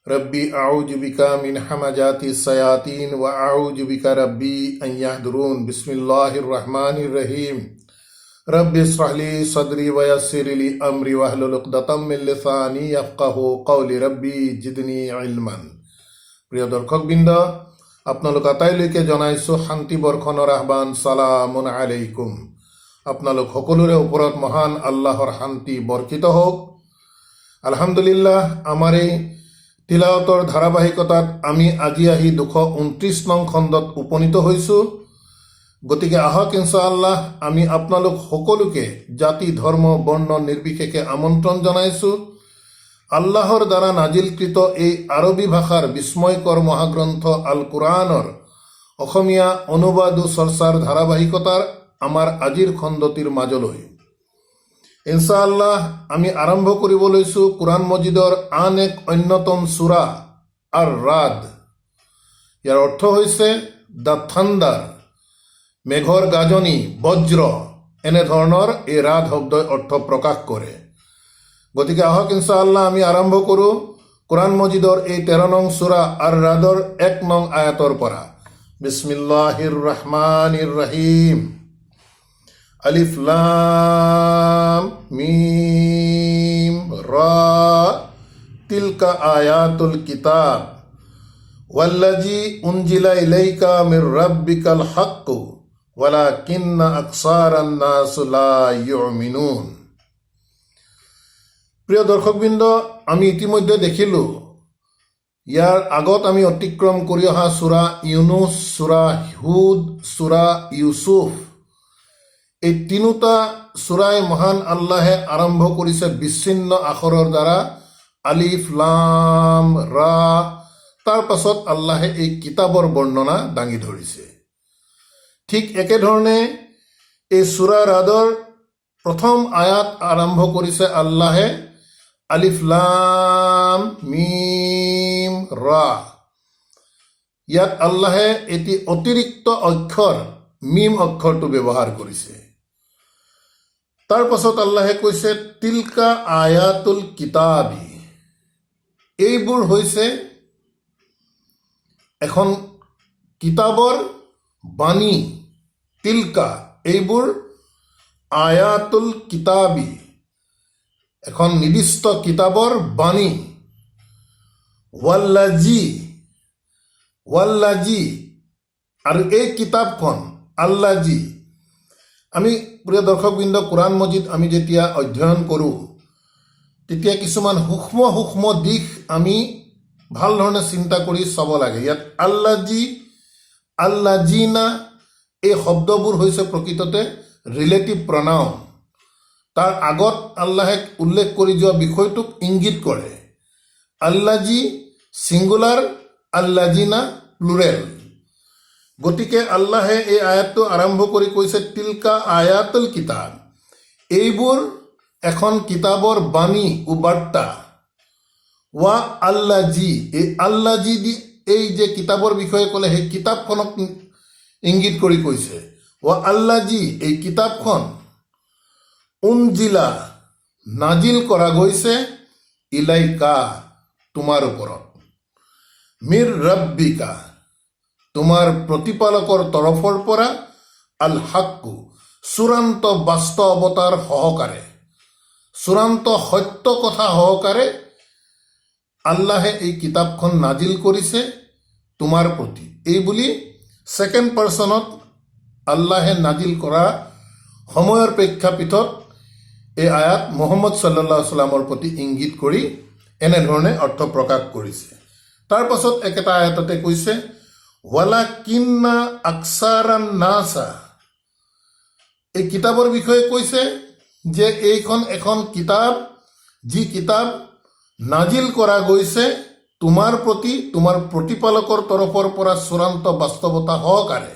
रब्बी आऊज़ु बिका मिन हमाजाति सयातीन व आऊज़ु बिका रब्बी अन यहदुरून। बिस्मिल्लाहिर रहमानिर रहीम। रब्बि इश्रह ली सदरी व यस्सिर ली अमरी वहलुल उक़दतम मिन लिसानी यफ़क़हू क़ौली रब्बी जिदनी इल्मान। প্ৰিয় দৰ্শকবৃন্দ, আপোনালোক আটাইলৈকে জনাইছোঁ শান্তি বৰ্ষণৰ আহ্বান। সালামুন আলাইকুম। আপোনালোক সকলোৰে ওপৰত মহান আল্লাহৰ শান্তি বৰ্ষিত হওক। আলহামদুলিল্লাহ, আমাৰ এই তিলাৱতৰ ধাৰাবাহিকতাত আমি আজি আহি 229 নং খণ্ডত উপনীত হৈছোঁ। গতিকে আহক ইনশাআল্লাহ আমি আপোনালোক সকলোকে জাতি ধৰ্ম বৰ্ণ নিৰ্বিশেষে আমন্ত্ৰণ জনাইছোঁ আল্লাহৰ দ্বাৰা নাজিলকৃত এই আৰবী ভাষাৰ বিস্ময়কৰ মহাগ্ৰন্থ আল কুৰাণৰ অসমীয়া অনুবাদ ও চৰ্চাৰ ধাৰাবাহিকতাৰ আমাৰ আজিৰ খণ্ডটিৰ মাজলৈ। ইনশাআল্লাহ আমি আৰম্ভ কৰিব লৈছোঁ কুৰাণ মজিদৰ আন এক অন্যতম সূৰা আৰ ৰাদ। ইয়াৰ অৰ্থ হৈছে দ্য থাণ্ডাৰ, মেঘৰ গাজনি, বজ্ৰ, এনেধৰণৰ এই ৰাদ শব্দই অৰ্থ প্ৰকাশ কৰে। গতিকে আহক ইনশাআল্লাহ আমি আৰম্ভ কৰোঁ কুৰাণ মজিদৰ এই 13 নং সূৰা আৰ ৰাদৰ 1 নং আয়াতৰ পৰা। বিসমিল্লাহিৰ ৰহমানিৰ ৰহিম। আলিফ লাম মিম রা তিলকা আয়াতুল কিতাব ওয়াল্লাযী উনজিলা ইলাইকা মির রাব্বিকাল হাক্কু ওয়ালাকিন্না আকসারান নাস লা ইউমিনুন। প্ৰিয় দৰ্শকবৃন্দ, আমি ইতিমধ্যে দেখিলোঁ ইয়াৰ আগত আমি অতিক্ৰম কৰি অহা সূৰা ইউনুস, সূৰা হুদ, সূৰা ইউসুফ, এই তিনিটা সূৰাই মহান আল্লাহে আৰম্ভ কৰিছে বিচ্ছিন্ন আখৰৰ দ্বাৰা, আলিফ লাম ৰা। তাৰ পাছত আল্লাহে এই কিতাপৰ বৰ্ণনা দাঙি ধৰিছে। ঠিক একেধৰণে এই সূৰা ৰাদৰ প্ৰথম আয়াত আৰম্ভ কৰিছে আল্লাহে আলিফ লাম মিম ৰা। ইয়াত আল্লাহে এটি অতিৰিক্ত অক্ষৰ মিম অক্ষৰটো ব্যৱহাৰ কৰিছে। তাৰ পাছত আল্লাহে কৈছে তিলকা আয়াতুল কিতাবি। এইবোৰ হৈছে এখন কিতাপৰ বাণী। তিলকা, এইবোৰ আয়াতুল কিতাবি, এখন নিৰ্দিষ্ট কিতাপৰ বাণী। ওয়াল্লাজি, ওয়াল্লাজি, আৰু এই কিতাপখন আল্লাজি। আমি প্ৰিয় দৰ্শকবৃন্দ, কুৰাণ মজিদ আমি যেতিয়া অধ্যয়ন কৰোঁ তেতিয়া কিছুমান সূক্ষ্ম সূক্ষ্ম দিশ আমি ভাল ধৰণে চিন্তা কৰি চাব লাগে। ইয়াত আল্লাজি, আল্লাজিনা এই শব্দবোৰ হৈছে প্ৰকৃততে ৰিলেটিভ প্ৰনাউন। তাৰ আগত আল্লাহে উল্লেখ কৰি যোৱা বিষয়টোক ইংগিত কৰে। আল্লাজি ছিংগুলাৰ, আল্লাজিনা প্লুৰেল। গতিকে আল্লাহে এই আয়াতটো আৰম্ভ কৰি কৈছে তিলকা আয়াতুল কিতাব। এইবোৰ এখন কিতাপৰ বাণী ও বাৰ্তা। ৱা আল্লাজি, এই আল্লাজি দি এই যে কিতাপৰ বিষয়ে ক'লে সেই কিতাপখনক ইংগিত কৰি কৈছে। ৱা আল্লাজি, এই কিতাপখন উনজিলা, নাজিল কৰা গৈছে, ইলাইকা, তোমাৰ ওপৰত, মিৰ ৰাব্বিকা, তোমাৰ প্ৰতিপালকৰ তৰফৰ পৰা, আল হাক্কু, চূড়ান্ত বাস্তৱতাৰ সহকাৰে, চূড়ান্ত সত্য কথা সহকাৰে আল্লাহে এই কিতাপখন নাজিল কৰিছে তোমাৰ প্ৰতি। এই বুলি ছেকেণ্ড পাৰ্চনত আল্লাহে নাজিল কৰা সময়ৰ প্ৰেক্ষাপটত এই আয়াত মুহাম্মদ সাল্লাল্লাহু আলাইহি সাল্লামৰ প্ৰতি ইংগিত কৰি এনেধৰণে অৰ্থ প্ৰকাশ কৰিছে। তাৰ পাছত একেটা আয়াততে কৈছে ৱালাকিন্না আকসাৰান নাসা। এই কিতাপৰ বিষয়ে কৈছে যে এইখন এখন কিতাপ, যি কিতাপ নাজিল কৰা গৈছে তোমাৰ প্ৰতি, তোমাৰ প্ৰতিপালকৰ তৰফৰ পৰা চূড়ান্ত বাস্তৱতা সহকাৰে।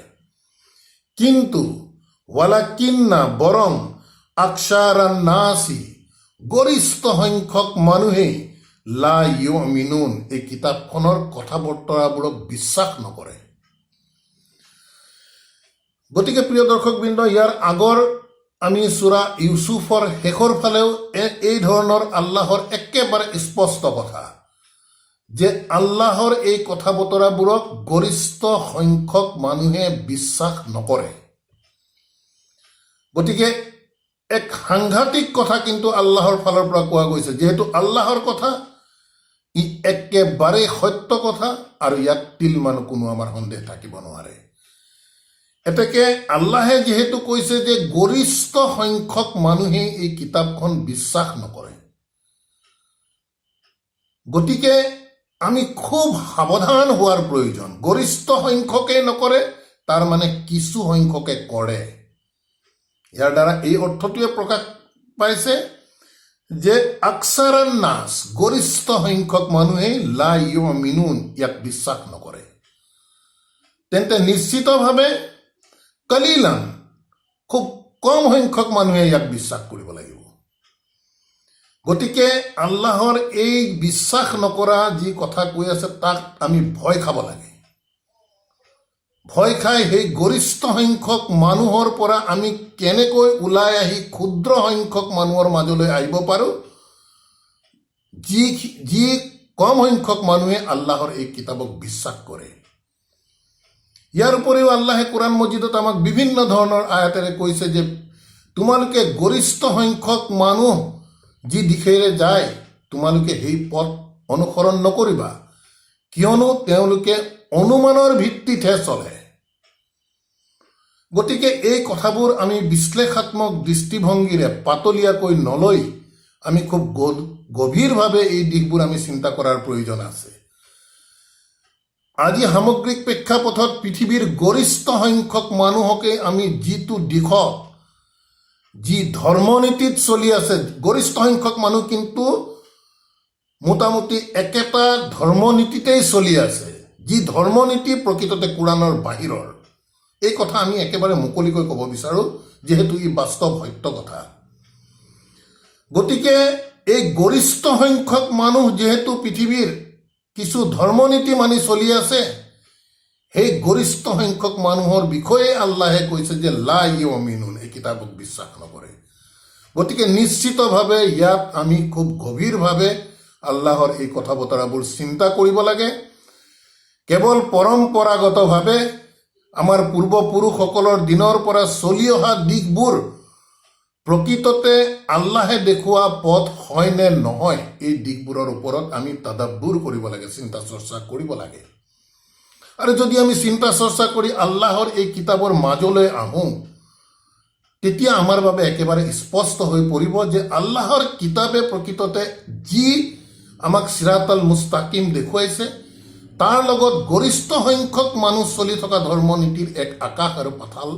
কিন্তু ৱালাকিন্না, বৰং, আকসাৰান নাসি, গৰিষ্ঠ সংখ্যক মানুহেই লা ইউমিনুন, এই কিতাপখনৰ কথা বতৰাবোৰক বিশ্বাস নকৰে। গতিকে প্ৰিয় দৰ্শকবৃন্দ, ইয়াৰ আগৰ আমি সূৰা ইউসুফৰ শেষৰ ফালেও এই ধৰণৰ আল্লাহৰ একেবাৰে স্পষ্ট কথা যে আল্লাহৰ এই কথা বতৰাবোৰক গৰিষ্ঠ সংখ্যক মানুহে বিশ্বাস নকৰে। গতিকে এক সাংঘাতিক কথা কিন্তু আল্লাহৰ ফালৰ পৰা কোৱা গৈছে, যিহেতু আল্লাহৰ কথা ই একেবাৰে সত্য কথা আৰু ইয়াত তিলমান কোনো আমাৰ সন্দেহ থাকিব নোৱাৰে। এতেকে আল্লাহে যিহেতু কৈছে যে গৰিষ্ঠ সংখ্যক মানুহে এই কিতাপখন বিশ্বাস নকৰে, গতিকে আমি খুব সাৱধান হোৱাৰ প্ৰয়োজন। গৰিষ্ঠ সংখ্যকে নকৰে, তাৰ মানে কিছু সংখ্যকে কৰে। ইয়াৰ দ্বাৰা এই অৰ্থটোৱে প্ৰকাশ পাইছে যে আকসাৰান নাছ, গৰিষ্ঠ সংখ্যক মানুহে লা ইউমিনুন, ইয়াক বিশ্বাস নকৰে। তেন্তে নিশ্চিতভাৱে কলিলান, খুব কম সংখ্যক মানুহে ইয়াক বিশ্বাস কৰিব লাগিব। গতিকে আল্লাহৰ এই বিশ্বাস নকৰা যি কথা কৈ আছে তাক আমি ভয় খাব লাগে। ভয় খাই সেই গৰিষ্ঠ সংখ্যক মানুহৰ পৰা আমি কেনেকৈ ওলাই আহি ক্ষুদ্ৰ সংখ্যক মানুহৰ মাজলৈ আহিব পাৰোঁ, যি কম সংখ্যক মানুহে আল্লাহৰ এই কিতাপক বিশ্বাস কৰে। ইয়াৰ উপৰিও আল্লাহে কোৰাণ মজিদত আমাক বিভিন্ন ধৰণৰ আয়াতেৰে কৈছে যে তোমালোকে গৰিষ্ঠ সংখ্যক মানুহ যি দিশেৰে যায় তোমালোকে সেই পথ অনুসৰণ নকৰিবা, কিয়নো তেওঁলোকে অনুমানৰ ভিত্তিতহে চলে। গতিকে এই কথাবোৰ আমি বিশ্লেষাত্মক দৃষ্টিভংগীৰে পাতলীয়াকৈ নলৈ আমি খুব গভীৰভাৱে এই দিশবোৰ আমি চিন্তা কৰাৰ প্ৰয়োজন আছে। আজি সামগ্ৰিক প্ৰেক্ষাপটত পৃথিৱীৰ গৰিষ্ঠ সংখ্যক মানুহকে আমি যিটো দিশত যি ধৰ্মনীতিত চলি আছে, গৰিষ্ঠ সংখ্যক মানুহ কিন্তু মোটামুটি একেটা ধৰ্মনীতিতেই চলি আছে, যি ধৰ্মনীতি প্ৰকৃততে কোৰাণৰ বাহিৰৰ। এই কথা আমি একেবাৰে মুকলিকৈ ক'ব বিচাৰোঁ, যিহেতু ই বাস্তৱ সত্য কথা। গতিকে এই গৰিষ্ঠ সংখ্যক মানুহ যিহেতু পৃথিৱীৰ কিছু ধৰ্মনীতি মানি চলি আছে, সেই গৰিষ্ঠ সংখ্যক মানুহৰ বিষয়ে আল্লাহে কৈছে যে লা ইউমিনুন, এই কিতাপক বিশ্বাস নকৰে। গতিকে নিশ্চিতভাৱে ইয়াত আমি খুব গভীৰভাৱে আল্লাহৰ এই কথা বতৰাবোৰ চিন্তা কৰিব লাগে। কেৱল পৰম্পৰাগতভাৱে আমাৰ পূৰ্বপুৰুষসকলৰ দিনৰ পৰা চলি অহা দিশবোৰ প্ৰকৃততে আল্লাহে দেখুওৱা পথ হয় নে নহয়, এই দিশবোৰৰ ওপৰত আমি তাদাব্বুৰ কৰিব লাগে, চিন্তা চৰ্চা কৰিব লাগে। আৰু যদি আমি চিন্তা চৰ্চা কৰি আল্লাহৰ এই কিতাপৰ মাজলৈ আহোঁ, তেতিয়া আমাৰ বাবে একেবাৰে স্পষ্ট হৈ পৰিব যে আল্লাহৰ কিতাপে প্ৰকৃততে যি আমাক সিৰাতাল মুস্তাকিম দেখুৱাইছে, তাৰ লগত গৰিষ্ঠ সংখ্যক মানুহ চলি থকা ধৰ্মনীতিৰ এক আকাশ আৰু পাতাল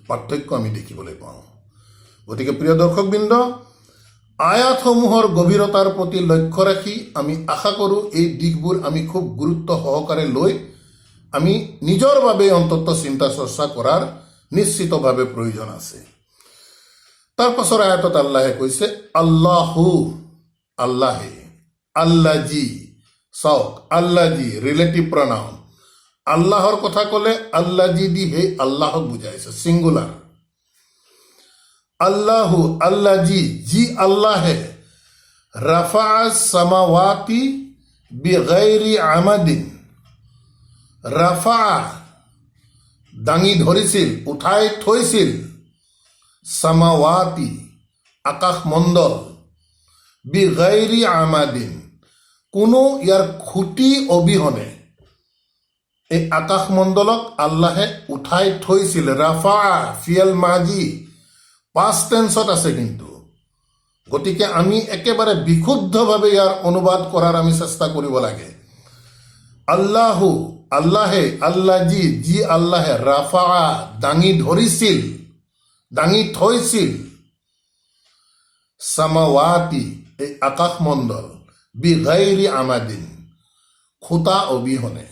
পাৰ্থক্য আমি দেখিবলৈ পাওঁ। গতিকে প্ৰিয় দৰ্শকবৃন্দ, আয়াতসমূহৰ গভীৰতাৰ প্ৰতি লক্ষ্য ৰাখি আমি আশা কৰোঁ এই দিশবোৰ আমি খুব গুৰুত্ব সহকাৰে লৈ আমি নিজৰ বাবে অন্তত চিন্তা চৰ্চা কৰাৰ নিশ্চিতভাৱে প্ৰয়োজন আছে। তাৰ পাছৰ আয়াতত আল্লাহে কৈছে আল্লাহু, আল্লাহে, আল্লাজি, চাওক আল্লাজি ৰিলেটিভ প্ৰনাউন। আল্লাহৰ কথা ক'লে আল্লাজি দি সেই আল্লাহক বুজাইছে, ছিংগুলাৰ। আল্লাহু, আল্লাজি, যি আল্লাহে ৰাফা সামাৱাতি বিগাইৰি আমাদিন, ৰাফা দাঙি ধৰিছিল, উঠাই থৈছিল, সামাৱাতি আকাশমণ্ডল, বিগাইৰি আমাদিন কোনো ইয়াৰ খুঁটি অবিহনে এই আকাশমণ্ডলক আল্লাহে উঠাই থৈছিল। ৰাফা ফিয়েল মাজি পাষ্ট টেন্সত আছে কিন্তু। গতিকে আমি একেবাৰে বিশুদ্ধভাৱে ইয়াৰ অনুবাদ কৰাৰ আমি চেষ্টা কৰিব লাগে। আল্লাহু, আল্লাহে, আল্লাজি, যি আল্লাহে ৰাফা দাঙি ধৰিছিল, দাঙি থৈছিল, সামাৱাতি এই আকাশমণ্ডল, বিগাইৰি আমাদিন খুঁটা অবিহনে।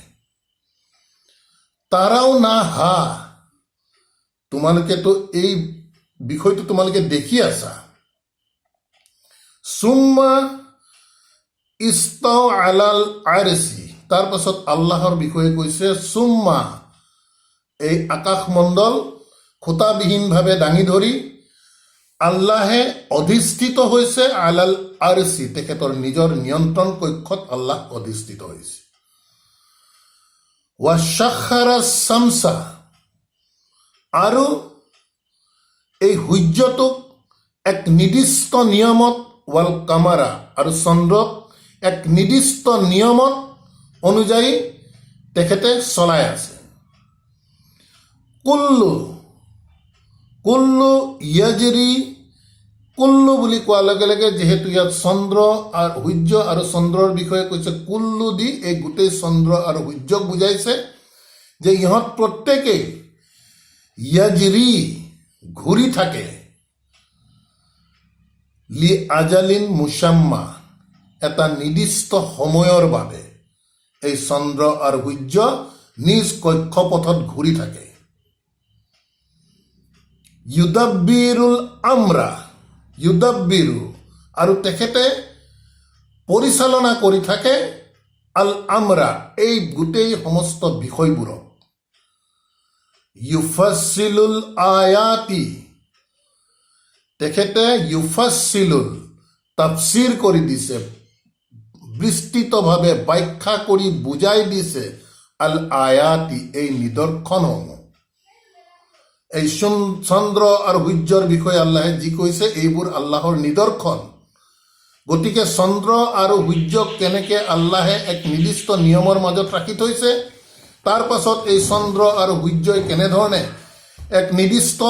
তাৰাও না হা, তোমালোকেতো এই বিষয়টো তোমালোকে দেখি আছা। সুম্মা ইস্তাও আলাল আৰছি, তাৰ পাছত আল্লাহৰ বিষয়ে কৈছে সুম্মা, এই আকাশমণ্ডল খুঁটাবিহীনভাৱে দাঙি ধৰি আল্লাহে অধিষ্ঠিত হৈছে আলাল আৰচি, তেখেতৰ নিজৰ নিয়ন্ত্ৰণ কক্ষত আল্লাহ অধিষ্ঠিত হৈছে। ৱা সাখাৰা শামছা, আৰু এই সূৰ্যটোক এক নিৰ্দিষ্ট নিয়মত, ৱাল কামাৰা, আৰু চন্দ্ৰক এক নিৰ্দিষ্ট নিয়মত অনুযায়ী তেখেতে চলাই আছে। কুল্লু ইয়াজৰি, কুল্লু বুলি কোৱাৰ লগে লগে যিহেতু ইয়াত চন্দ্ৰ আৰু সূৰ্য আৰু চন্দ্ৰৰ বিষয়ে কৈছে, কুল্লু দি এই গোটেই চন্দ্ৰ আৰু সূৰ্যক বুজাইছে যে ইহঁত প্ৰত্যেকেই ইয়াজৰি ঘূৰি থাকে, লি আজালিন মুসাম্মা, এটা নিৰ্দিষ্ট সময়ৰ বাবে এই চন্দ্ৰ আৰু সূৰ্য নিজ কক্ষপথত ঘূৰি থাকে। ইউদাব্বিৰুল আমৰা, ইউদাব্বিৰু, আৰু তেখেতে পৰিচালনা কৰি থাকে আল আমৰা, এই গোটেই সমস্ত বিষয়বোৰক। ইউফাছিলুল আয়াতি, তেখেতে ইউফাছিলুল তাফসিৰ কৰি দিছে, বিস্তৃতভাৱে ব্যাখ্যা কৰি বুজাই দিছে আল আয়াতি, এই নিদৰ্শনসমূহ। এই চন্দ্ৰ আৰু সূৰ্যৰ বিষয়ে আল্লাহে যি কৈছে এইবোৰ আল্লাহৰ নিদৰ্শন। গতিকে চন্দ্ৰ আৰু সূৰ্যক কেনেকৈ আল্লাহে এক নিৰ্দিষ্ট নিয়মৰ মাজত ৰাখি থৈছে, তাৰ পাছত এই চন্দ্ৰ আৰু সূৰ্যই কেনেধৰণে এক নিৰ্দিষ্ট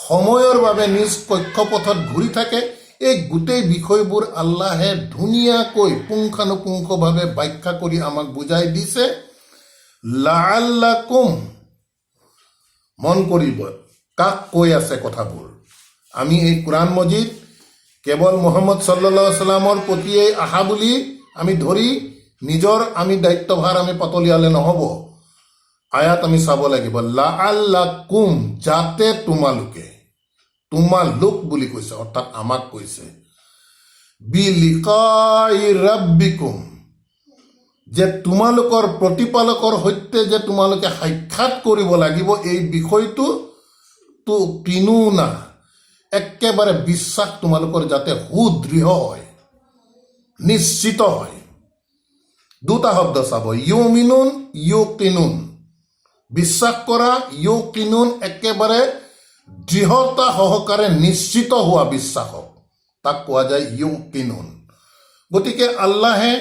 সময়ৰ বাবে নিজ কক্ষপথত ঘূৰি থাকে, এই গোটেই বিষয়বোৰ আল্লাহে ধুনীয়াকৈ পুংখানুপুংখভাৱে ব্যাখ্যা কৰি আমাক বুজাই দিছে। লাআল্লাকুম, মন কৰিব কাক কৈ আছে কথাবোৰ। আমি এই কোৰআন মজিদ কেৱল মুহাম্মদ সাল্লাল্লাহু আলাইহি সাল্লামৰ প্ৰতিয়েই আহা বুলি আমি ধৰি নিজৰ আমি দায়িত্বভাৰ আমি পাতলিয়ালে নহ'ব। আয়াত আমি চাব লাগিব। লাআল্লাকুম, যাতে তোমালোকে, তোমালোক বুলি কৈছে অৰ্থাৎ আমাক কৈছে, বিলিকাই ৰাব্বিকুম, যে তোমালোকৰ প্ৰতিপালকৰ সৈতে যে তোমালোকে সাক্ষাৎ কৰিব লাগিব, এই বিষয়টো তো কিনুনা, একেবাৰে বিশ্বাস তোমালোকৰ যাতে সুদৃঢ় হয়, নিশ্চিত হয়। দুটা শব্দ চাব, ইউমিনুন ইউকিনুন, বিশ্বাস কৰা, ইউকিনুন একেবাৰে দৃঢ়তা সহকাৰে নিশ্চিত হোৱা বিশ্বাসক, তাক কোৱা যায় ইউকিনুন। গতিকে আল্লাহে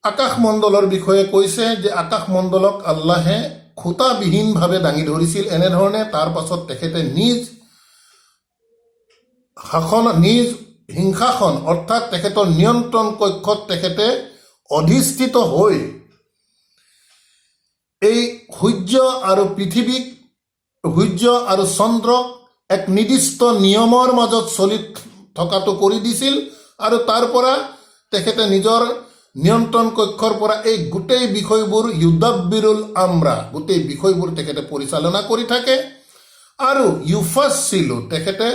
আকাশমণ্ডলৰ বিষয়ে কৈছে যে আকাশমণ্ডলক আল্লাহে খুঁটাবিহীনভাৱে দাঙি ধৰিছিল এনেধৰণে, তাৰ পাছত তেখেতে নিজ সিংহাসন অৰ্থাৎ তেখেতৰ নিয়ন্ত্ৰণ কক্ষত তেখেতে অধিষ্ঠিত হৈ এই সূৰ্য আৰু পৃথিৱীক, সূৰ্য আৰু চন্দ্ৰক এক নিৰ্দিষ্ট নিয়মৰ মাজত চলি থকাটো কৰি দিছিল, আৰু তাৰ পৰা তেখেতে নিজৰ নিয়ন্ত্ৰণ কক্ষৰ পৰা এই গোটেই বিষয়বোৰ ইউদাব্বিৰুল আমৰা, গোটেই বিষয়বোৰ তেখেতে পৰিচালনা কৰি থাকে। আৰু ইউফাছিলু, তেখেতে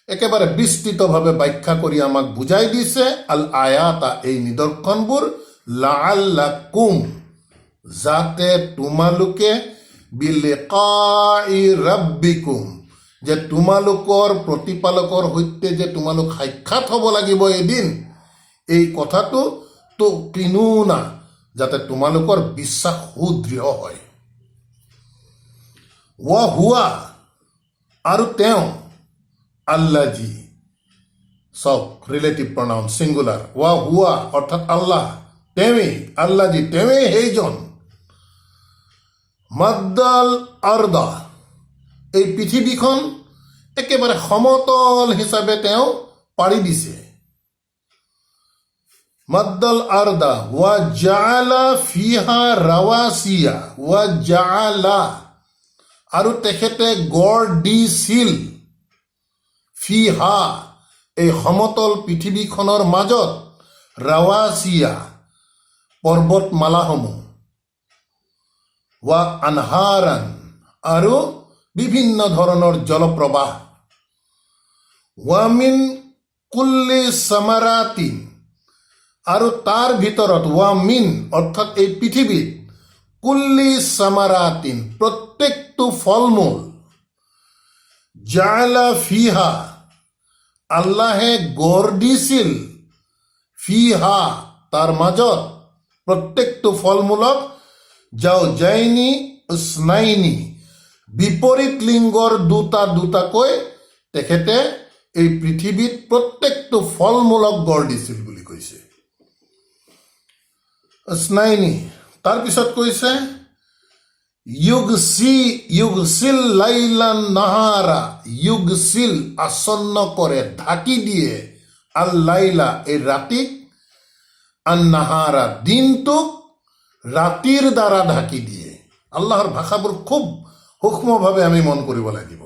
একেবাৰে বিস্তৃতভাৱে ব্যাখ্যা কৰি আমাক বুজাই দিছে আল আয়াতা, এই নিদৰ্শনবোৰ। লাআল্লাকুম, যাতে তোমালোকে, বিলিকাই ৰাব্বিকুম, যে তোমালোকৰ প্ৰতিপালকৰ সৈতে যে তোমালোক সাক্ষাৎ হ'ব লাগিব এদিন, এই কথাটো তো কিনুনা, যাতে তোমালোকৰ বিশ্বাস সুদৃঢ় হয়। ৱা হুৱা, আৰু তেওঁ, আল্লাজি, চব ৰিলেটিভ প্ৰনাউন ছিংগুলাৰ, ৱা হুৱা অৰ্থাৎ আল্লাহ, তেৱেই, আল্লাজি তেৱেই সেইজন, মাদ্দাল আৰ্দা, এই পৃথিৱীখন একেবাৰে সমতল হিচাপে তেওঁ পাৰি দিছে। মাদ্দাল আৰ্দা, ৱা জাআলা ফিহা ৰাৱাচিয়া, ৱা জাআলা, আৰু তেখেতে গঢ় দিছিল, ফিহা, এই সমতল পৃথিৱীখনৰ মাজত, ৰাৱাচিয়া, পৰ্বতমালাসমূহ, ৱা আনহাৰান, আৰু বিভিন্ন ধৰণৰ জলপ্ৰবাহ, ৱা মিন কুল্লি সামাৰাতিন, আৰু তাৰ ভিতৰত, ৱা মিন অৰ্থাৎ এই পৃথিৱীত, কুল্লি সামাৰাতিন, প্ৰত্যেকটো ফল মূল, জালা ফিহা, আল্লাহে গঢ় দিছিল, ফিহা তাৰ মাজত, প্ৰত্যেকটো ফলমূলক, যাও জাইনি উস্নাইনি, বিপৰীত লিংগৰ দুটা দুটাকৈ তেখেতে এই পৃথিৱীত প্ৰত্যেকটো ফলমূলক গঢ় দিছিল বুলি কৈছে। উস্নাইনি, তাৰপিছত কৈছে ইউগছিল লাইলান নাহাৰা, ইউগছিল আচ্ছন্ন কৰে, ঢাকি দিয়ে, আল লাইলা এই ৰাতিক, আন নাহাৰা দিনটোক ৰাতিৰ দ্বাৰা ঢাকি দিয়ে। আল্লাহৰ ভাষাবোৰ খুব সূক্ষ্মভাৱে আমি মন কৰিব লাগিব।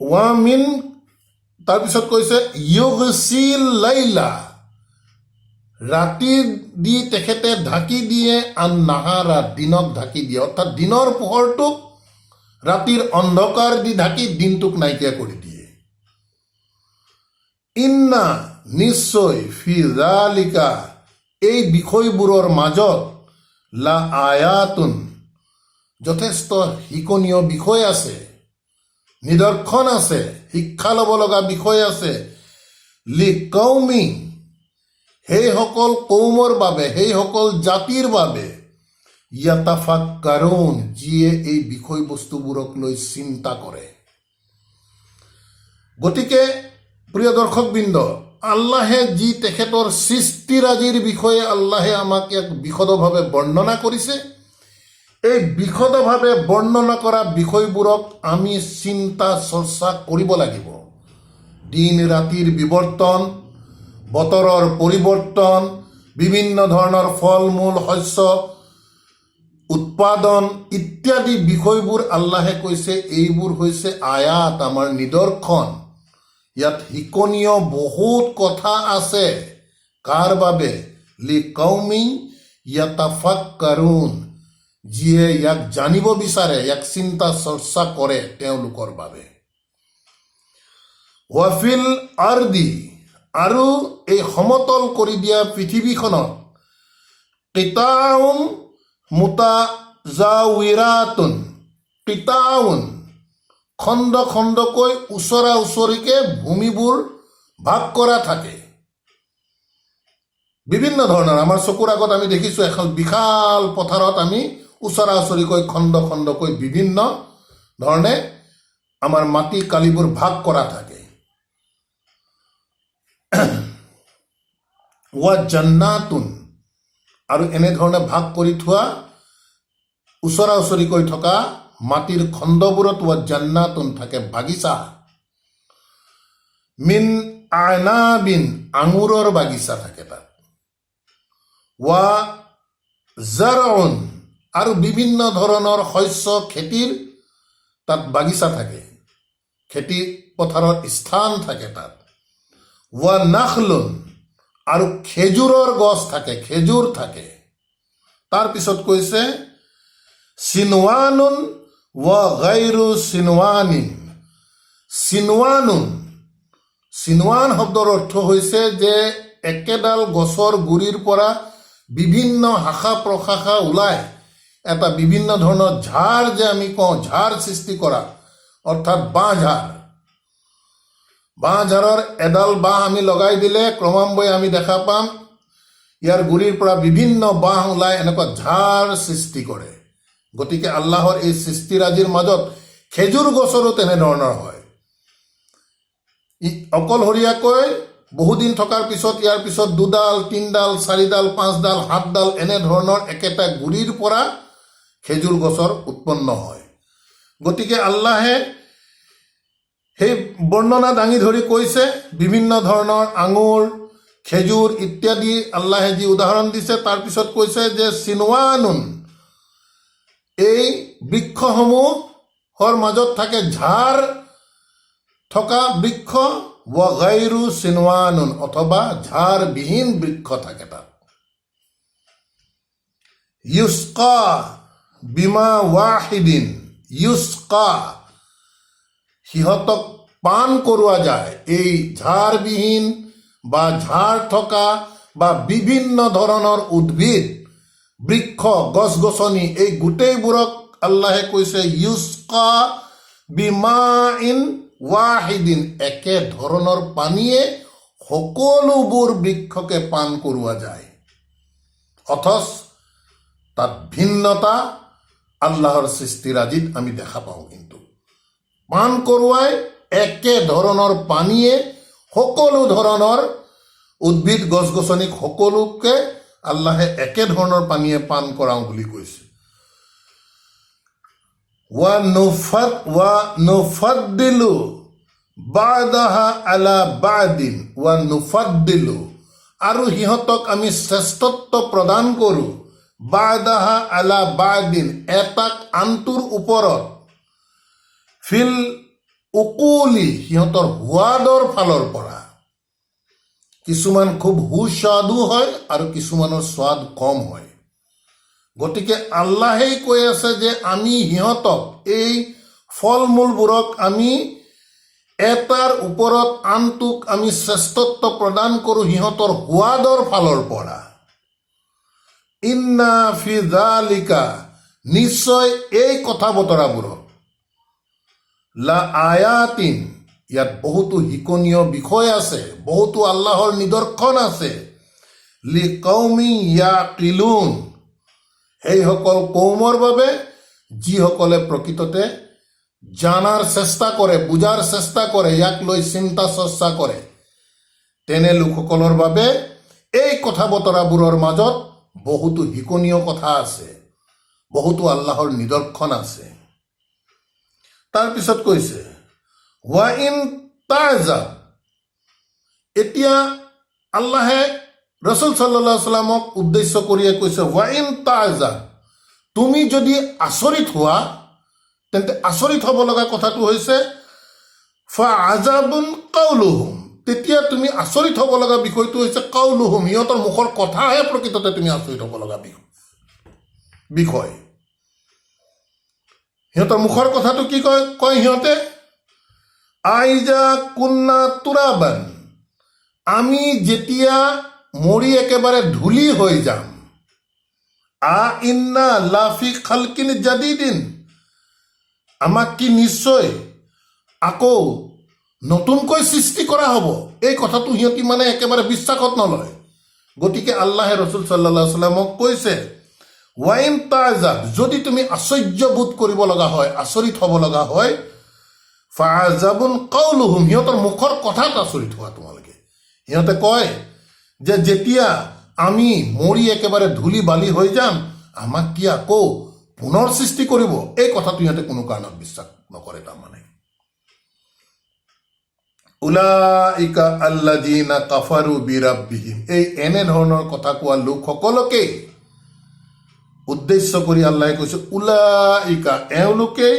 ৱামিন, তাৰপিছত কৈছে ইউগছিল লাইলা, ৰাতি দি তেখেতে ঢাকি দিয়ে, আন নাহাৰা দিনক ঢাকি দিয়ে, অৰ্থাৎ দিনৰ পোহৰটোক ৰাতিৰ অন্ধকাৰ দি ঢাকি দিনটোক নাইকিয়া কৰি দিয়ে। ইন্না নিশ্চয়, ফি যালিকা এই বিষয়বোৰৰ মাজত, লা আয়াতুন যথেষ্ট শিকনীয় বিষয় আছে, নিদৰ্শন আছে, শিক্ষা ল'ব লগা বিষয় আছে, লি কৌমি সেইসকল কৌমৰ বাবে, সেইসকল জাতিৰ বাবে, ইয়াতাফাক্কাৰুন যিয়ে এই বিষয়বস্তুবোৰক লৈ চিন্তা কৰে। গতিকে প্ৰিয় দৰ্শকবৃন্দ, আল্লাহে যি তেখেতৰ সৃষ্টিৰাজিৰ বিষয়ে আল্লাহে আমাক এক বিশদভাৱে বৰ্ণনা কৰিছে, এই বিশদভাৱে বৰ্ণনা কৰা বিষয়বোৰক আমি চিন্তা চৰ্চা কৰিব লাগিব। দিন ৰাতিৰ বিৱৰ্তন, বতৰৰ পৰিৱৰ্তন, বিভিন্ন ধৰণৰ ফল মূল শস্য উৎপাদন ইত্যাদি বিষয়বোৰ আল্লাহে কৈছে এইবোৰ হৈছে আয়াত, আমাৰ নিদৰ্শন। ইয়াত শিকনীয় বহুত কথা আছে। কাৰ বাবে? লি কৌমি ইয়াতাফাক্কাৰুন যিয়ে ইয়াক জানিব বিচাৰে, ইয়াক চিন্তা চৰ্চা কৰে, তেওঁলোকৰ বাবে। ৱাফিল আৰদি আৰু এই সমতল কৰি দিয়া পৃথিৱীখনত, কিতাউন মুতাজাৱিৰাতুন, কিতাউন খণ্ড খণ্ডকৈ ওচৰা ওচৰিকে ভূমিবোৰ ভাগ কৰা থাকে। বিভিন্ন ধৰণৰ আমাৰ চকুৰ আগত আমি দেখিছোঁ, এখন বিশাল পথাৰত আমি ওচৰা ওচৰিকৈ খণ্ড খণ্ডকৈ বিভিন্ন ধৰণে আমাৰ মাটি কালিবোৰ ভাগ কৰা থাকে। ৱা জান্নাতুন আৰু এনেধৰণে ভাগ কৰি থোৱা ওচৰা ওচৰিকৈ থকা মাটিৰ খণ্ডবোৰত ৱা জান্নাতুন থাকে বাগিচা। মিন আনাবিন আঙুৰৰ বাগিচা থাকে তাত। ৱা জাৰউন আৰু বিভিন্ন ধৰণৰ শস্য খেতিৰ তাত বাগিচা থাকে, খেতি পথাৰৰ স্থান থাকে তাত। ৱা নাখলুন আৰু খেজুৰৰ গছ থাকে, খেজুৰ থাকে। তাৰপিছত কৈছে চিনৱানুন ৱা গাইৰু চিনৱানিন, চিনৱানুন, চিনৱান শব্দৰ অৰ্থ হৈছে যে একেডাল গছৰ গুৰিৰ পৰা বিভিন্ন শাখা প্ৰশাখা ওলাই এটা বিভিন্ন ধৰণৰ ঝাৰ যে আমি কওঁ, ঝাৰ সৃষ্টি কৰা, অৰ্থাৎ বাঁহঝাৰ। বাঁহঝাৰৰ এডাল বাঁহ আমি লগাই দিলে ক্ৰমান্বয়ে আমি দেখা পাম ইয়াৰ গুৰিৰ পৰা বিভিন্ন বাঁহ ওলাই এনেকুৱা ঝাৰ সৃষ্টি কৰে। গতিকে আল্লাহৰ এই সৃষ্টিৰাজিৰ মাজত খেজুৰ গছৰো তেনেধৰণৰ হয়। অকলশৰীয়াকৈ বহুদিন থকাৰ পিছত ইয়াৰ পিছত 2ডাল 3ডাল 4ডাল 5ডাল 7ডাল এনেধৰণৰ একেটা গুৰিৰ পৰা খেজুৰ গছৰ উৎপন্ন হয়। গতিকে আল্লাহে সেই বৰ্ণনা দাঙি ধৰি কৈছে বিভিন্ন ধৰণৰ আঙুৰ, খেজুৰ ইত্যাদি আল্লাহে যি উদাহৰণ দিছে, তাৰপিছত কৈছে যে চিনৱানুন এই বৃক্ষসমূহৰ মাজত থাকে ঝাৰ থকা বৃক্ষ, ৱা গাইৰু চিনৱানুন অথবা ঝাৰবিহীন বৃক্ষ থাকে তাত। ইউস্কা বিমা ৱাহিদিন, ইউস্কা সিহঁতক পান কৰোৱা যায় এই ঝাৰবিহীন বা ঝাৰ থকা বা বিভিন্ন ধৰণৰ উদ্ভিদ, বৃক্ষ, গছ গছনি এই গোটেইবোৰক আল্লাহে কৈছে ইউস্কা বিমাইন ৱাহিদিন, একে ধৰণৰ পানীয়ে সকলোবোৰ বৃক্ষকে পান কৰোৱা যায়। অথচ তাত ভিন্নতা আল্লাহৰ সৃষ্টিৰাজিত আমি দেখা পাওঁ। কিন্তু পান কৰোৱাই একে ধৰণৰ পানীয়ে সকলো ধৰণৰ উদ্ভিদ গছ গছনিক সকলোকে আল্লাহে একে ধৰণৰ পানীয়ে পান কৰাওঁ বুলি কৈছে। নুফাদ্দিলু বাদাহা আলা বাদিন নুফাদ্দিলু, আৰু সিহঁতক আমি শ্ৰেষ্ঠত্ব প্ৰদান কৰোঁ বাদাহা আলা বাদিন, এটাক আনটোৰ ওপৰত, ফিল উকুলি, সিহঁতৰ সোৱাদৰ ফালৰ পৰা। কিছুমান খুব সুস্বাদু হয় আৰু কিছুমানৰ সোৱাদ কম হয়। গতিকে আল্লাহেই কৈ আছে যে আমি সিহঁতক এই ফল মূলবোৰক আমি এটাৰ ওপৰত আনটোক আমি শ্ৰেষ্ঠত্ব প্ৰদান কৰোঁ সিহঁতৰ সোৱাদৰ ফালৰ পৰা। ইন্না ফি যালিকা, নিশ্চয় এই কথা বতৰাবোৰত, লা আয়াতিন, ইয়াত বহুতো শিকনীয় বিষয় আছে, বহুতো আল্লাহৰ নিদৰ্শন আছে। লি কৌমি ইয়াকিলুন, সেইসকল কৌমৰ বাবে যিসকলে প্ৰকৃততে জানাৰ চেষ্টা কৰে, বুজাৰ চেষ্টা কৰে, ইয়াক লৈ চিন্তা চৰ্চা কৰে, তেনে লোকসকলৰ বাবে এই কথা বতৰাবোৰৰ মাজত বহুতো শিকনীয় কথা আছে, বহুতো আল্লাহৰ নিদৰ্শন আছে। তাৰপিছত কৈছে ৱাইন তাজাব, এতিয়া আল্লাহে ৰসুল সাল্লাল্লাহু আলাইহি ওয়াসাল্লামক উদ্দেশ্য কৰিয়ে কৈছে ৱাইন তাজাব, তুমি যদি আচৰিত হোৱা তেন্তে আচৰিত হ'ব লগা কথাটো হৈছে ফাআজাবুন কাউলুহুম, তেতিয়া তুমি আচৰিত হ'ব লগা বিষয়টো হৈছে কাউলুহুম, সিহঁতৰ মুখৰ কথাহে প্ৰকৃততে তুমি আচৰিত হ'ব লগা বিষয়। সিহঁতৰ মুখৰ কথাটো কি কয় সিহঁতে, আইজা কুন্না তুৰাবান, আমি যেতিয়া মৰি একেবাৰে ধূলি হৈ যাম, আ ইন্না লাফি খালকিন জাদিদিন, আমাক কি নিশ্চয় আকৌ নতুনকৈ সৃষ্টি কৰা হ'ব? এই কথাটো সিহঁতি মানে একেবাৰে বিশ্বাসত নলয়। গতিকে আল্লাহে ৰসুল সাল্লাল্লাহু আলাইহি ওয়াসাল্লামক কৈছে ৱাইন তাজাব, যদি তুমি আশ্চৰ্যবোধ কৰিব লগা হয়, আচৰিত হ'ব লগা হয়, ফাআজাবুন কাউলুহুম, সিহঁতৰ মুখৰ কথাত আচৰিত হোৱা তোমালোকে। সিহঁতে কয় যে যেতিয়া আমি মৰি একেবাৰে ধূলি বালি হৈ যাম, আমাক কি আকৌ পুনৰ সৃষ্টি কৰিব? এই কথাটো সিহঁতে কোনো কাৰণত বিশ্বাস নকৰে। তাৰমানে উলাইকা আল্লাযীনা কাফাৰু বিৰাব্বিহিম, এই এনেধৰণৰ কথা কোৱা লোকসকলকেই উদ্দেশ্য কৰি আল্লাহে কৈছে উলাইকা, এওঁলোকেই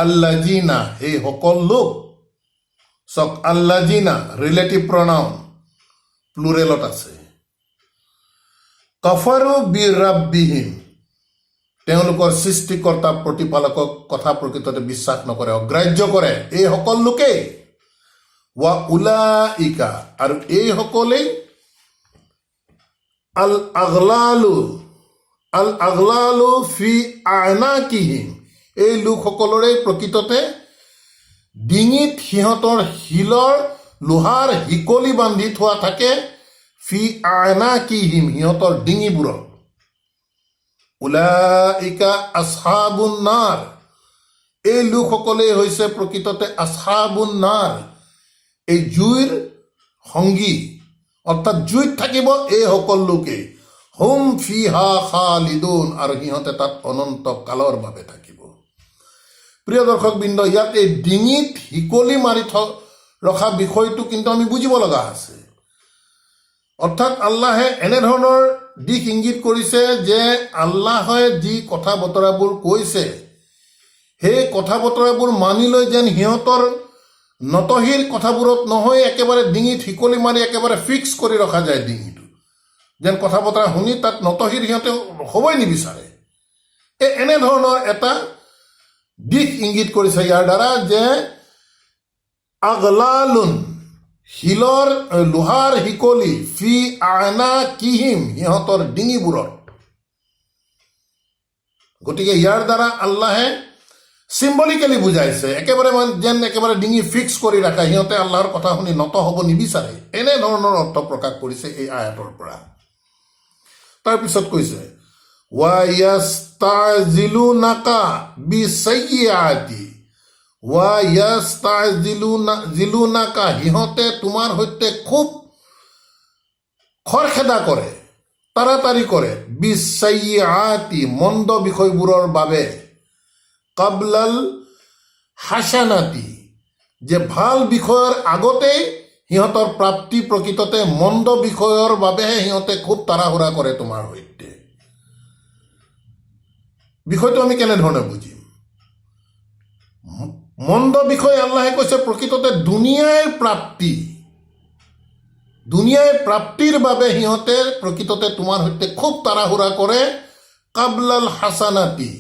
আল্লাযীনা, এই সকল লোক। চক আল্লাযীনা ৰিলেটিভ প্ৰনাউন প্লুৰেলত আছে। কাফাৰু বিৰাব্বিহিম, তেওঁলোকৰ সৃষ্টিকৰ্তা প্ৰতিপালকক কথা প্ৰকৃততে বিশ্বাস নকৰে, অগ্ৰাহ্য কৰে, এই সকল লোকেই। ৱা উলাইকা, আৰু এইসকলেই আল আগলালু ফি আনাকিহিম, এই লোকসকলৰে প্ৰকৃততে ডিঙিত সিহঁতৰ শিলৰ লোহাৰ শিকলি বান্ধি থোৱা থাকে, ফি আনাকিহিম, সিহঁতৰ ডিঙিবোৰত। উলাইকা আসহাবুন নাৰ, এই লোকসকলেই হৈছে প্ৰকৃততে আসহাবুন নাৰ, এই জুইৰ সংগী, অৰ্থাৎ জুইত থাকিব এই সকল লোকেই। হুম ফিহা খালিদুন, আৰু সিহঁতে তাত অনন্ত কালৰ বাবে থাকিব। প্ৰিয় দৰ্শকবৃন্দ, ইয়াত এই ডিঙিত শিকলি মাৰি ৰখা বিষয়টো কিন্তু আমি বুজিব লগা আছে। অৰ্থাৎ আল্লাহে এনেধৰণৰ দিশ ইংগিত কৰিছে যে আল্লাহে যি কথা বতৰাবোৰ কৈছে, সেই কথা বতৰাবোৰ মানি লৈ যেন সিহঁতৰ নতশীল কথাবোৰত নহয়, একেবাৰে ডিঙিত শিকলি মাৰি একেবাৰে ফিক্স কৰি ৰখা যায় ডিঙিটো, যেন কথা বতৰা শুনি তাত নতশীল সিহঁতে হ'বই নিবিচাৰে। এনেধৰণৰ এটা দিশ ইংগিত কৰিছে ইয়াৰ দ্বাৰা যে আগলালুন, শিলৰ লোহাৰ শিকলি, ফি আনাকিহিম, সিহঁতৰ ডিঙিবোৰত। গতিকে ইয়াৰ দ্বাৰা আল্লাহে চিম্বলিকেলি বুজাইছে, একেবাৰে যেন একেবাৰে ডিঙি ফিক্স কৰি ৰাখে, সিহঁতে আল্লাহৰ কথা শুনি নত হ'ব নিবিচাৰে, এনেধৰণৰ অৰ্থ প্ৰকাশ কৰিছে এই আয়াতৰ পৰা। তাৰপিছত কৈছে ৱায়াস্তাজিলুনাকা বিছাইয়াতি, ৱায়াস্তাজিলুনাকা, সিহঁতে তোমাৰ সৈতে খুব খৰখেদা কৰে, তাড়াতাড়ি কৰে, বিছাইয়াতি, মন্দ বিষয়বোৰৰ বাবে, কাবলাল হাসানাতি, যে ভাল বিষয়ৰ আগতেই সিহঁতৰ প্ৰাপ্তি প্ৰকৃততে মন্দ বিষয়ৰ বাবেহে সিহঁতে খুব তাড়াহুড়া কৰে তোমাৰ সৈতে। বিষয়টো আমি কেনেধৰণে বুজিম? মন্দ বিষয় আল্লাহে কৈছে প্ৰকৃততে দুনিয়াৰ প্ৰাপ্তিৰ বাবে সিহঁতে প্ৰকৃততে তোমাৰ সৈতে খুব তাড়াহুড়া কৰে, কাবলাল হাসানাতি,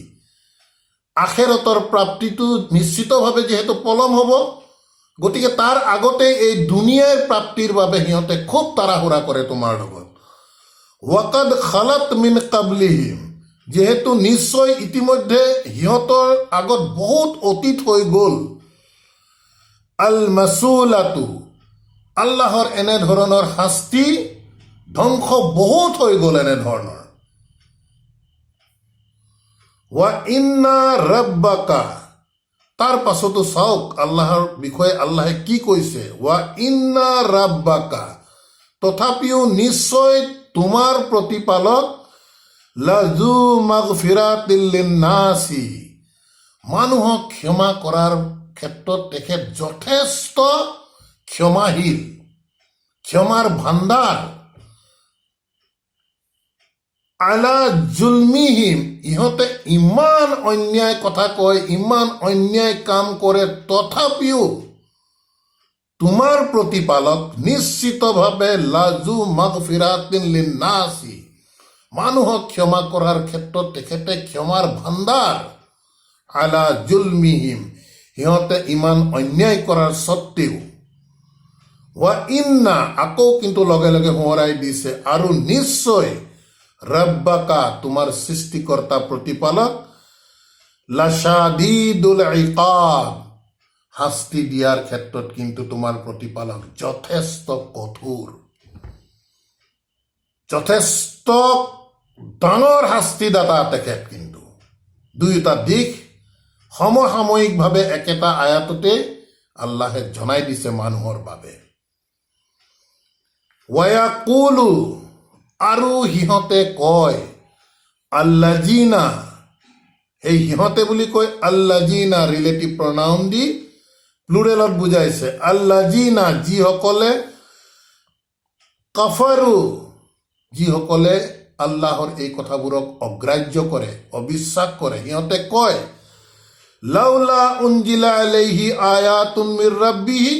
আখেৰতৰ প্ৰাপ্তিটো নিশ্চিতভাৱে যিহেতু পলম হ'ব, গতিকে তাৰ আগতে এই দুনিয়াৰ প্ৰাপ্তিৰ বাবে সিহঁতে খুব তাড়াহুড়া কৰে তোমাৰ লগত। ৱাকাদ খালাত মিন কাবলিহিম, যিহেতু নিশ্চয় ইতিমধ্যে সিহঁতৰ আগত বহুত অতীত হৈ গ'ল, আল মাছুলাতু, আল্লাহৰ এনেধৰণৰ শাস্তি ধ্বংস বহুত হৈ গ'ল এনেধৰণৰ। ৱা ইন্না ৰাব্বাকা, তাৰ পাছতো চাওক আল্লাহৰ বিষয়ে আল্লাহে কি কৈছে, ৱা ইন্না ৰাব্বাকা, তথাপিও নিশ্চয় তোমাৰ প্ৰতিপালক, লাজু মাগফিৰাতিল লিন্নাসি, মানুহক ক্ষমা কৰাৰ ক্ষেত্ৰত তেখেত যথেষ্ট ক্ষমাশীল, ক্ষমাৰ ভাণ্ডাৰ। আলা জুলমিহিম, ইহঁতে ইমান অন্যায় কথা কয়, ইমান অন্যায় কাম কৰে, তথাপিও তোমাৰ প্ৰতিপালক নিশ্চিতভাৱে লাজু মাগফিৰাতিন লিন্নাসি, মানুহক ক্ষমা কৰাৰ ক্ষেত্ৰত তেখেতে ক্ষমাৰ ভাণ্ডাৰ। আলা জুলমিহিম, সিহঁতে ইমান অন্যায় কৰাৰ স্বত্তেও। ৱা ইন্না, আকৌ কিন্তু লগে লগে সোঁৱৰাই দিছে, আৰু নিশ্চয় ৰাব্বাকা, তোমাৰ সৃষ্টিকৰ্তা প্ৰতিপালক, লাশাদীদুল ইকাব, শাস্তি দিয়াৰ ক্ষেত্ৰত কিন্তু তোমাৰ প্ৰতিপালক যথেষ্ট কঠোৰ, যথেষ্ট ডাঙৰ শাস্তিদাতা তেখেত। কিন্তু দুয়োটা দিশ সমসাময়িকভাৱে একেটা আয়াততে আল্লাহে জনাই দিছে মানুহৰ বাবে। ৱায়াকুলু, আৰু সিহঁতে কয়, আল্লাজিনা, এই সিহঁতে বুলি কয় আল্লাজিনা ৰিলেটিভ প্ৰনাউন দি প্লুৰেলত বুজাইছে, আল্লাজিনা, যিসকলে, কাফাৰু, যিসকলে আল্লাহৰ এই কথাবোৰক অগ্ৰাহ্য কৰে, অবিশ্বাস কৰে, সিহঁতে কয়, লাউলা উনজিলা আলাইহি আয়াতুম মিৰ ৰাব্বিহি,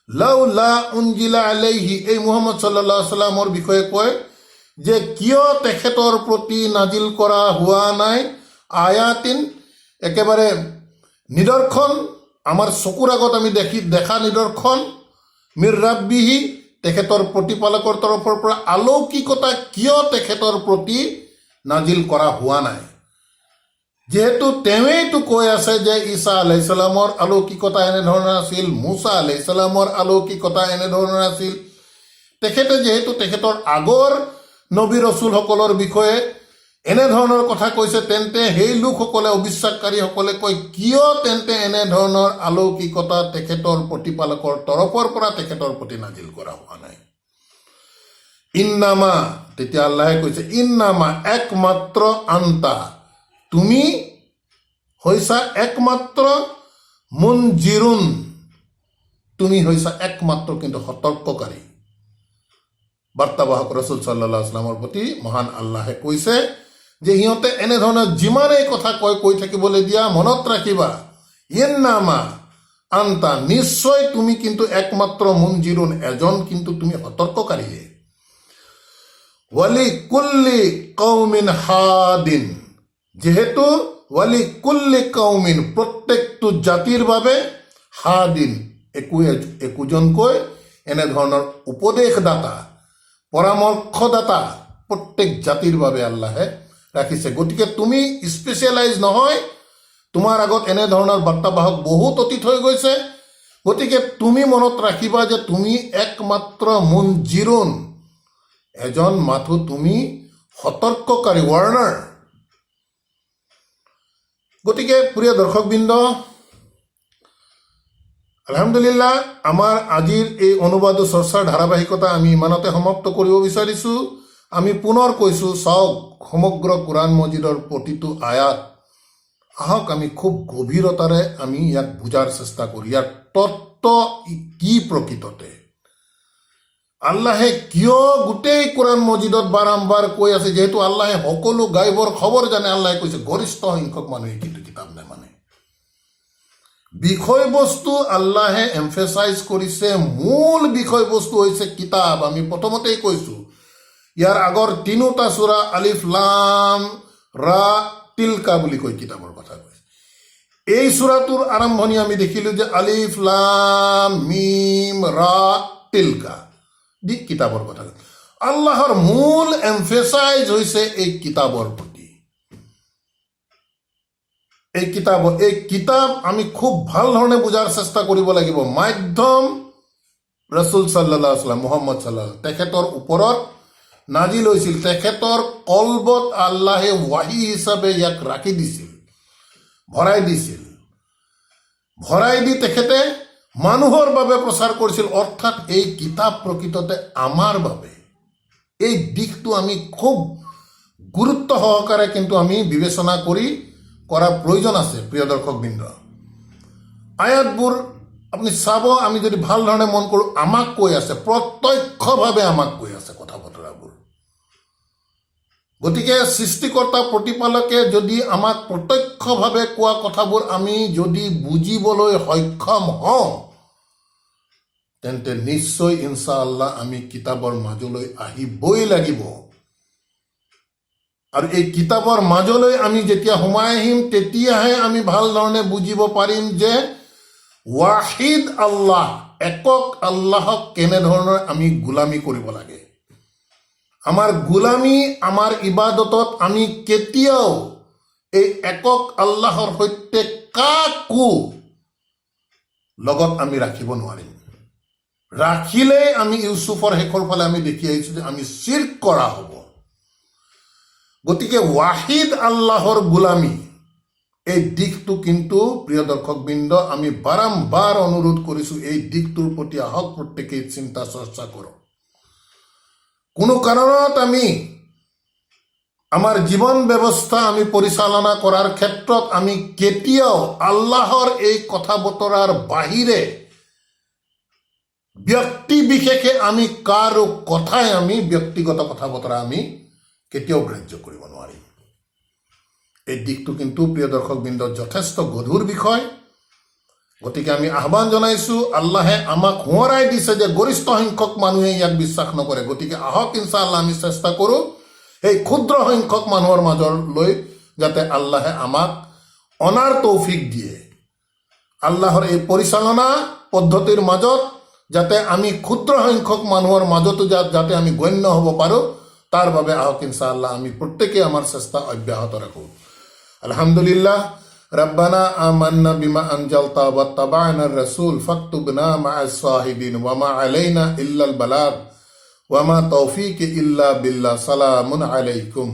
লাউলা উনজিলা আলাইহি, এই মুহাম্মদ সাল্লাল্লাহু আলাইহি সাল্লামৰ বিষয়ে কয় যে কিয় তেখেতৰ প্ৰতি নাজিল কৰা হোৱা নাই আয়াতিন, একেবাৰে নিদৰ্শন, আমাৰ চকুৰ আগত আমি দেখা নিদৰ্শন, মিৰ ৰাব্বিহি, তেখেতৰ প্ৰতিপালকৰ তৰফৰ পৰা অলৌকিকতা কিয় তেখেতৰ প্ৰতি নাজিল কৰা হোৱা নাই? যিহেতু তেওঁৱেইতো কৈ আছে যে ঈসা আলাইহিছ সালামৰ অলৌকিকতা এনেধৰণৰ আছিল, মুছা আলাইহিছ সালামৰ অলৌকিকতা এনেধৰণৰ আছিল। তেখেতে যিহেতু তেখেতৰ আগৰ নবী ৰচুলসকলৰ বিষয়ে এনেধৰণৰ কথা কৈছে, তেন্তে সেই লোকসকলে, অবিশ্বাসকাৰীসকলে কয়, কিয় তেন্তে এনেধৰণৰ অলৌকিকতা তেখেতৰ প্ৰতিপালকৰ তৰফৰ পৰা তেখেতৰ প্ৰতি নাজিল কৰা হোৱা নাই? ইন্নামা, তেতিয়া আল্লাহে কৈছে, ইন্নামা, একমাত্ৰ আন্তা, তুমি হৈছা একমাত্ৰ মুনজিৰুন, তুমি হৈছা একমাত্ৰ কিন্তু সতৰ্ককাৰী। বাৰ্তাবাহক ৰচুল সাল্লাল্লাহু আলাইহি ওয়াসাল্লামৰ প্ৰতি মহান আল্লাহে কৈছে যে সিহঁতে এনেধৰণৰ যিমানেই কথা কৈ থাকিবলৈ দিয়া, মনত ৰাখিবা, ইন্নামা আন্তা, নিশ্চয় তুমি কিন্তু একমাত্ৰ মুনজিৰুন, এজন কিন্তু তুমি সতৰ্ককাৰীয়ে। ৱালি কুল্লি কৌমিন হাদিন, যেহেতু ৱালি কুল্লি কৌমিন, প্ৰত্যেকটো জাতিৰ বাবে, হাদিন, একোজনকৈ এনেধৰণৰ উপদেশদাতা, পৰামৰ্শদাতা প্ৰত্যেক জাতিৰ বাবে আল্লাহে ৰাখিছে। গতিকে তুমি স্পেচিয়েলাইজ নহয়, তোমাৰ আগত এনেধৰণৰ বাৰ্তাবাহক বহুত অতীত হৈ গৈছে। গতিকে তুমি মনত ৰাখিবা যে তুমি একমাত্ৰ মুনজিৰুন, এজন মাথো তুমি সতৰ্ককাৰী, ৱাৰ্ণাৰ। গতিকে প্ৰিয় দৰ্শকবৃন্দ, আলহামদুলিল্লাহ, আমাৰ আজিৰ এই অনুবাদ চৰ্চাৰ ধাৰাবাহিকতা আমি ইমানতে সমাপ্ত কৰিব বিচাৰিছোঁ। আমি পুনৰ কৈছোঁ, চাওক সমগ্ৰ কোৰাণ মজিদৰ প্ৰতিটো আয়াত, আহক আমি খুব গভীৰতাৰে আমি ইয়াক বুজাৰ চেষ্টা কৰোঁ। ইয়াৰ তত্ত্ব কি প্ৰকৃততে, আল্লাহে কিয় গোটেই কোৰাণ মজিদত বাৰম্বাৰ কৈ আছে, যিহেতু আল্লাহে সকলো গাইবৰ খবৰ জানে। আল্লাহে কৈছে গৰিষ্ঠ সংখ্যক মানুহে কিন্তু কিতাপ নেমানে। বিষয়বস্তু আল্লাহে এমফেচাইজ কৰিছে, মূল বিষয়বস্তু হৈছে কিতাপ। আমি প্ৰথমতেই কৈছোঁ, ইয়াৰ আগৰ তিনিটা সূৰা আলিফ লাম ৰা তিলকা বুলি কৈ কিতাপৰ কথা কৈছে। এই সূৰাটোৰ আৰম্ভণি আমি দেখিলোঁ যে আলিফ লাম মিম ৰা তিলকা দি কিতাপৰ কথা কৈছে। আল্লাহৰ মূল এমফেচাইজ হৈছে এই কিতাপৰ প্ৰতি। এই কিতাপ আমি খুব ভাল ধৰণে বুজাৰ চেষ্টা কৰিব লাগিব। মাধ্যম ৰাসূল সাল্লাল্লাহু আলাইহি ওয়াসাল্লাম, মুহাম্মদ সাল্লাল্লাহু, তেখেতৰ ওপৰত নাজিল হৈছিল। তেখেতৰ কলবত আল্লাহে ৱাহি হিচাপে ইয়াক ৰাখি দিছিল, ভৰাই দিছিল। ভৰাই দি তেখেতে মানুহৰ বাবে প্ৰচাৰ কৰিছিল। অৰ্থাৎ এই কিতাপ প্ৰকৃততে আমাৰ বাবে। এই দিশটো আমি খুব গুৰুত্ব সহকাৰে কিন্তু আমি বিবেচনা কৰাৰ প্ৰয়োজন আছে। প্ৰিয় দৰ্শকবৃন্দ, আয়াতবোৰ আপুনি চাব, আমি যদি ভাল ধৰণে মন কৰোঁ, আমাক কৈ আছে, প্ৰত্যক্ষভাৱে আমাক কৈ আছে কথা বতৰাবোৰ। গতিকে সৃষ্টিকৰ্তা প্ৰতিপালকে যদি আমাক প্ৰত্যক্ষভাৱে কোৱা কথাবোৰ আমি যদি বুজিবলৈ সক্ষম হওঁ, তেন্তে নিশ্চয় ইনশাআল্লাহ আমি কিতাপৰ মাজলৈ আহিবই লাগিব। আৰু এই কিতাপৰ মাজলৈ আমি যেতিয়া সোমাই আহিম, তেতিয়াহে আমি ভাল ধৰণে বুজিব পাৰিম যে ৱাহিদ আল্লাহ, একক আল্লাহক কেনেধৰণৰ আমি গোলামী কৰিব লাগে। আমাৰ গোলামী, আমাৰ ইবাদতত আমি কেতিয়াও এই একক আল্লাহৰ সৈতে কাকো লগত আমি ৰাখিব নোৱাৰিম। ৰাখিলেই আমি ইউচুফৰ শেষৰ ফালে আমি দেখি আহিছোঁ যে আমি চিৰ্ক কৰা হ'ব। গতিকে ৱাহিদ আল্লাহৰ গোলামী, এই দিশটো কিন্তু প্ৰিয় দৰ্শকবৃন্দ আমি বাৰম্বাৰ অনুৰোধ কৰিছোঁ, এই দিশটোৰ প্ৰতি আহক প্ৰত্যেকেই চিন্তা চৰ্চা কৰক। কোনো কাৰণত আমি আমাৰ জীৱন ব্যৱস্থা আমি পৰিচালনা কৰাৰ ক্ষেত্ৰত আমি কেতিয়াও আল্লাহৰ এই কথা বতৰাৰ বাহিৰে ব্যক্তি বিশেষে আমি কাৰো কথাই আমি ব্যক্তিগত কথা বতৰা আমি কেতিয়াও গ্ৰাহ্য কৰিব নোৱাৰিম। এই দিশটো কিন্তু প্ৰিয় দৰ্শকবৃন্দ যথেষ্ট গধুৰ বিষয়। গতিকে আমি আহ্বান জনাইছোঁ, আল্লাহে আমাক সোঁৱৰাই দিছে যে গৰিষ্ঠ সংখ্যক মানুহে ইয়াক বিশ্বাস নকৰে। গতিকে আহক ইনশাআল্লাহ আমি চেষ্টা কৰোঁ এই ক্ষুদ্ৰ সংখ্যক মানুহৰ মাজলৈ যাতে আল্লাহে আমাক অনাৰ তৌফিক দিয়ে। আল্লাহৰ এই পৰিচালনা পদ্ধতিৰ মাজত যাতে আমি ক্ষুদ্ৰ সংখ্যক মানুহৰ মাজতো যাতে আমি গণ্য হ'ব পাৰোঁ, তাৰ বাবে আহক ইনশাআল্লাহ আমি প্ৰত্যেকে আমাৰ চেষ্টা অব্যাহত ৰাখোঁ। আলহামদুলিল্লাহ, ربنا آمنا بما أنزلت واتبعنا الرسول فاكتبنا مع الشاهدين وما علينا إلا البلاغ وما توفيق إلا بالله. سلام عليكم.